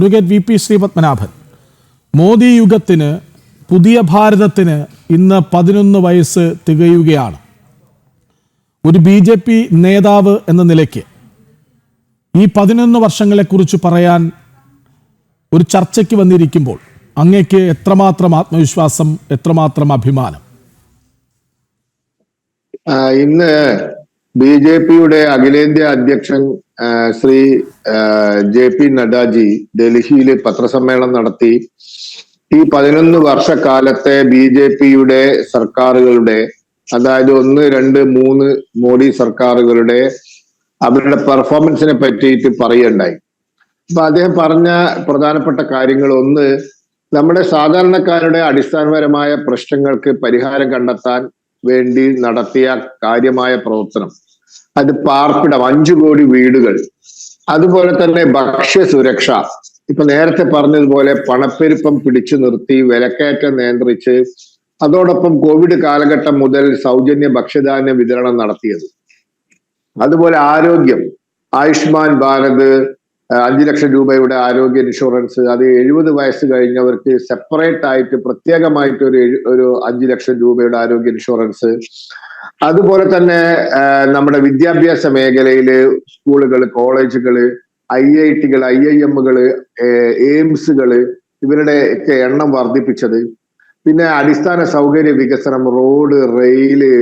Advocate VP. Sreepadmanabhan, Modi യുഗത്തിന്, പുതിയ ഭാരതത്തിന് ഇന്ന് 11 വയസ്സ് തികയുകയാണ്. ഒരു BJP നേതാവ് എന്ന നിലയ്ക്ക് ഈ 11 വർഷങ്ങളെക്കുറിച്ച് പറയാൻ ഒരു ചർച്ചയ്ക്ക് വന്നിരിക്കുമ്പോൾ അങ്ങേക്ക് എത്രമാത്രം ആത്മവിശ്വാസം, എത്രമാത്രം അഭിമാനം? ഇന്ന് BJPയുടെ അഖിലേന്ത്യാ അധ്യക്ഷൻ ശ്രീ JP നഡ്ഡാജി ഡൽഹിയിൽ പത്രസമ്മേളനം നടത്തി ഈ 11 വർഷക്കാലത്തെ BJPയുടെ സർക്കാരുകളുടെ, അതായത് 1, 2, 3 മോഡി സർക്കാരുകളുടെ അവരുടെ പെർഫോമൻസിനെ പറ്റിയിട്ട് പറയുകയുണ്ടായി. അപ്പൊ അദ്ദേഹം പറഞ്ഞ പ്രധാനപ്പെട്ട കാര്യങ്ങൾ, ഒന്ന്, നമ്മുടെ സാധാരണക്കാരുടെ അടിസ്ഥാനപരമായ പ്രശ്നങ്ങൾക്ക് പരിഹാരം കണ്ടെത്താൻ വേണ്ടി നടത്തിയ കാര്യമായ പ്രവർത്തനം, അത് പാർപ്പിടം, 5 കോടി വീടുകൾ, അതുപോലെ തന്നെ ഭക്ഷ്യസുരക്ഷ, ഇപ്പൊ നേരത്തെ പറഞ്ഞതുപോലെ പണപ്പെരുപ്പം പിടിച്ചു നിർത്തി വിലക്കയറ്റം നിയന്ത്രിച്ച്, അതോടൊപ്പം കോവിഡ് കാലഘട്ടം മുതൽ സൗജന്യ ഭക്ഷ്യധാന്യ വിതരണം നടത്തിയത്, അതുപോലെ ആരോഗ്യം, ആയുഷ്മാൻ ഭാരത്, 5 ലക്ഷം രൂപയുടെ ആരോഗ്യ ഇൻഷുറൻസ്, അത് 70 വയസ്സ് കഴിഞ്ഞവർക്ക് സെപ്പറേറ്റ് ആയിട്ട് പ്രത്യേകമായിട്ട് ഒരു 5 ലക്ഷം രൂപയുടെ ആരോഗ്യ ഇൻഷുറൻസ്, അതുപോലെ തന്നെ നമ്മുടെ വിദ്യാഭ്യാസ മേഖലയില് സ്കൂളുകൾ, കോളേജുകള്, IIT-കൾ, IIM-കള്, എയിംസുകള്, ഇവരുടെ ഒക്കെ എണ്ണം വർദ്ധിപ്പിച്ചത്, പിന്നെ അടിസ്ഥാന സൗകര്യ വികസനം, റോഡ്, റെയില്,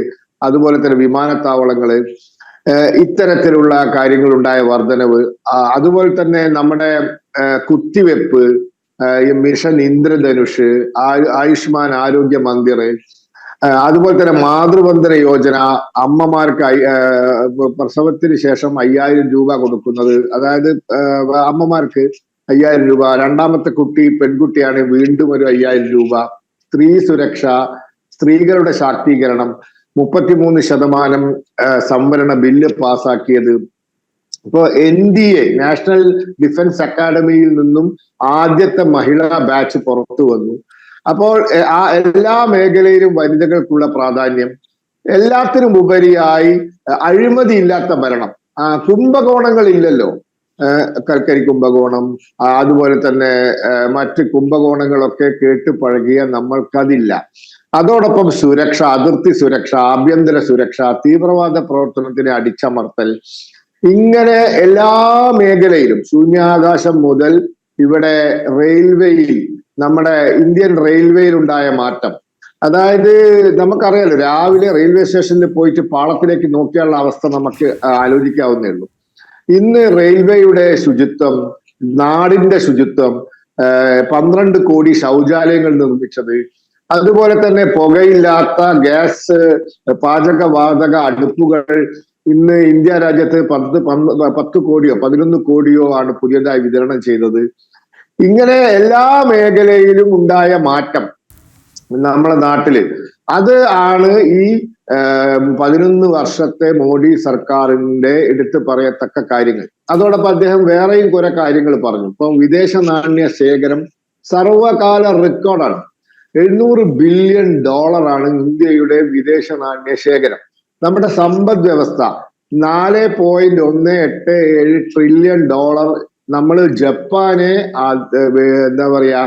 അതുപോലെ തന്നെ വിമാനത്താവളങ്ങള്, ഇത്തരത്തിലുള്ള കാര്യങ്ങളുണ്ടായ വർധനവ്, അതുപോലെ തന്നെ നമ്മുടെ കുത്തിവെപ്പ്, മിഷൻ ഇന്ദ്രധനുഷ്, ആയുഷ്മാൻ ആരോഗ്യ മന്ദിർ, അതുപോലെ തന്നെ മാതൃവന്ദന യോജന, അമ്മമാർക്ക് പ്രസവത്തിന് ശേഷം 5000 രൂപ കൊടുക്കുന്നത്, അതായത് അമ്മമാർക്ക് 5000 രൂപ, രണ്ടാമത്തെ കുട്ടി പെൺകുട്ടിയാണ് വീണ്ടും ഒരു 5000 രൂപ, സ്ത്രീ സുരക്ഷ, സ്ത്രീകളുടെ ശാക്തീകരണം, 33% സംവരണ ബില്ല് പാസാക്കിയത്. ഇപ്പോ NDA, നാഷണൽ ഡിഫൻസ് അക്കാഡമിയിൽ നിന്നും ആദ്യത്തെ മഹിളാ ബാച്ച് പുറത്തു വന്നു. അപ്പോൾ ആ എല്ലാ മേഖലയിലും വനിതകൾക്കുള്ള പ്രാധാന്യം, എല്ലാത്തിനും ഉപരിയായി അഴിമതി ഇല്ലാത്ത ഭരണം. കുംഭകോണങ്ങൾ ഇല്ലല്ലോ, കൽക്കരി കുംഭകോണം, അതുപോലെ തന്നെ മറ്റ് കുംഭകോണങ്ങളൊക്കെ കേട്ട് പഴകിയ നമ്മൾക്കതില്ല. അതോടൊപ്പം സുരക്ഷ, അതിർത്തി സുരക്ഷ, ആഭ്യന്തര സുരക്ഷ, തീവ്രവാദ പ്രവർത്തനത്തിന് അടിച്ചമർത്തൽ, ഇങ്ങനെ എല്ലാ മേഖലയിലും, ശൂന്യാകാശം മുതൽ ഇവിടെ റെയിൽവേയിൽ, നമ്മുടെ ഇന്ത്യൻ റെയിൽവേയിൽ ഉണ്ടായ മാറ്റം, അതായത് നമുക്കറിയാലോ, രാവിലെ റെയിൽവേ സ്റ്റേഷനിൽ പോയിട്ട് പാളത്തിലേക്ക് നോക്കിയുള്ള അവസ്ഥ നമുക്ക് ആലോചിക്കാവുന്നേ ഉള്ളൂ. ഇന്ന് റെയിൽവേയുടെ ശുചിത്വം, നാടിന്റെ ശുചിത്വം, 12 കോടി ശൗചാലയങ്ങൾ നിർമ്മിച്ചത്, അതുപോലെ തന്നെ പുകയില്ലാത്ത ഗ്യാസ്, പാചകവാതക അടുപ്പുകൾ ഇന്ന് ഇന്ത്യ രാജ്യത്ത് 10 കോടിയോ 11 കോടിയോ ആണ് പുതിയതായി വിതരണം ചെയ്തത്. ഇങ്ങനെ എല്ലാ മേഖലയിലും ഉണ്ടായ മാറ്റം നമ്മുടെ നാട്ടില്, അത് ആണ് ഈ 11 വർഷത്തെ മോഡി സർക്കാരിന്റെ എടുത്ത് പറയത്തക്ക കാര്യങ്ങൾ. അതോടൊപ്പം അദ്ദേഹം വേറെയും കുറെ കാര്യങ്ങൾ പറഞ്ഞു. ഇപ്പം വിദേശ നാണ്യ ശേഖരം സർവകാല റെക്കോർഡാണ്. $700 ബില്യൺ ആണ് ഇന്ത്യയുടെ വിദേശ നാണ്യ ശേഖരം. നമ്മുടെ സമ്പദ് വ്യവസ്ഥ $4.187 ട്രില്യൺ. നമ്മൾ ജപ്പാനെ എന്താ പറയാ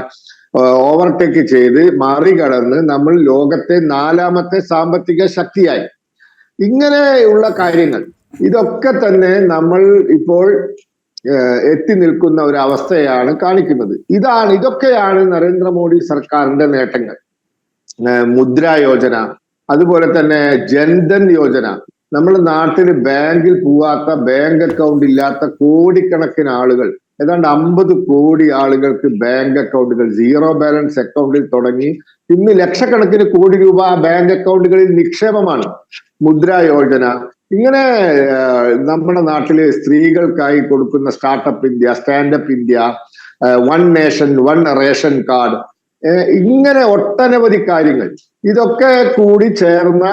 ഓവർടേക്ക് ചെയ്ത് മറികടന്ന് നമ്മൾ ലോകത്തെ 4ാമത്തെ സാമ്പത്തിക ശക്തിയായി. ഇങ്ങനെയുള്ള കാര്യങ്ങൾ, ഇതൊക്കെ തന്നെ നമ്മൾ ഇപ്പോൾ എത്തി നിൽക്കുന്ന ഒരു അവസ്ഥയാണ് കാണിക്കുന്നത്. ഇതൊക്കെയാണ് നരേന്ദ്രമോദി സർക്കാരിന്റെ നേട്ടങ്ങൾ. മുദ്ര യോജന, അതുപോലെ തന്നെ ജൻധൻ യോജന, നമ്മുടെ നാട്ടിൽ ബാങ്കിൽ പോവാത്ത, ബാങ്ക് അക്കൗണ്ട് ഇല്ലാത്ത കോടിക്കണക്കിന് ആളുകൾ, ഏതാണ്ട് 50 കോടി ആളുകൾക്ക് ബാങ്ക് അക്കൗണ്ടുകൾ, സീറോ ബാലൻസ് അക്കൗണ്ടിൽ തുടങ്ങി ഇന്ന് ലക്ഷക്കണക്കിന് കോടി രൂപ ബാങ്ക് അക്കൗണ്ടുകളിൽ നിക്ഷേപമാണ്. മുദ്ര യോജന, ഇങ്ങനെ നമ്മുടെ നാട്ടില് സ്ത്രീകൾക്കായി കൊടുക്കുന്ന startup India, standup India, 1 nation 1 ration card, ഇങ്ങനെ ഒട്ടനവധി കാര്യങ്ങൾ, ഇതൊക്കെ കൂടി ചേർന്ന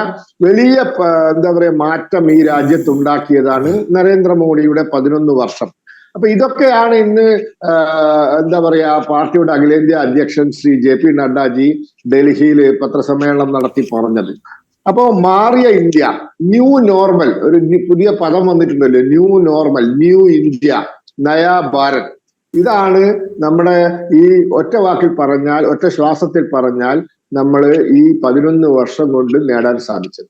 വലിയ എന്താ പറയാ മാറ്റം ഈ രാജ്യത്തുണ്ടാക്കിയതാണ് നരേന്ദ്രമോദിയുടെ 11 വർഷം. അപ്പൊ ഇതൊക്കെയാണ് ഇന്ന് എന്താ പറയാ പാർട്ടിയുടെ അഖിലേന്ത്യാ അധ്യക്ഷൻ ശ്രീ JP നഡ്ഡാജി ഡൽഹിയിൽ പത്രസമ്മേളനം നടത്തി പറഞ്ഞത്. അപ്പോ മാറിയ ഇന്ത്യ, ന്യൂ നോർമൽ, ഒരു പുതിയ പദം വന്നിട്ടുണ്ടല്ലോ, ന്യൂ നോർമൽ, ന്യൂ ഇന്ത്യ, നയാ ഭാരത്. ഇതാണ് നമ്മുടെ ഈ ഒറ്റ വാക്കിൽ പറഞ്ഞാൽ, ഒറ്റ ശ്വാസത്തിൽ പറഞ്ഞാൽ നമ്മൾ ഈ 11 വർഷം കൊണ്ട് നേടാൻ സാധിച്ചത്.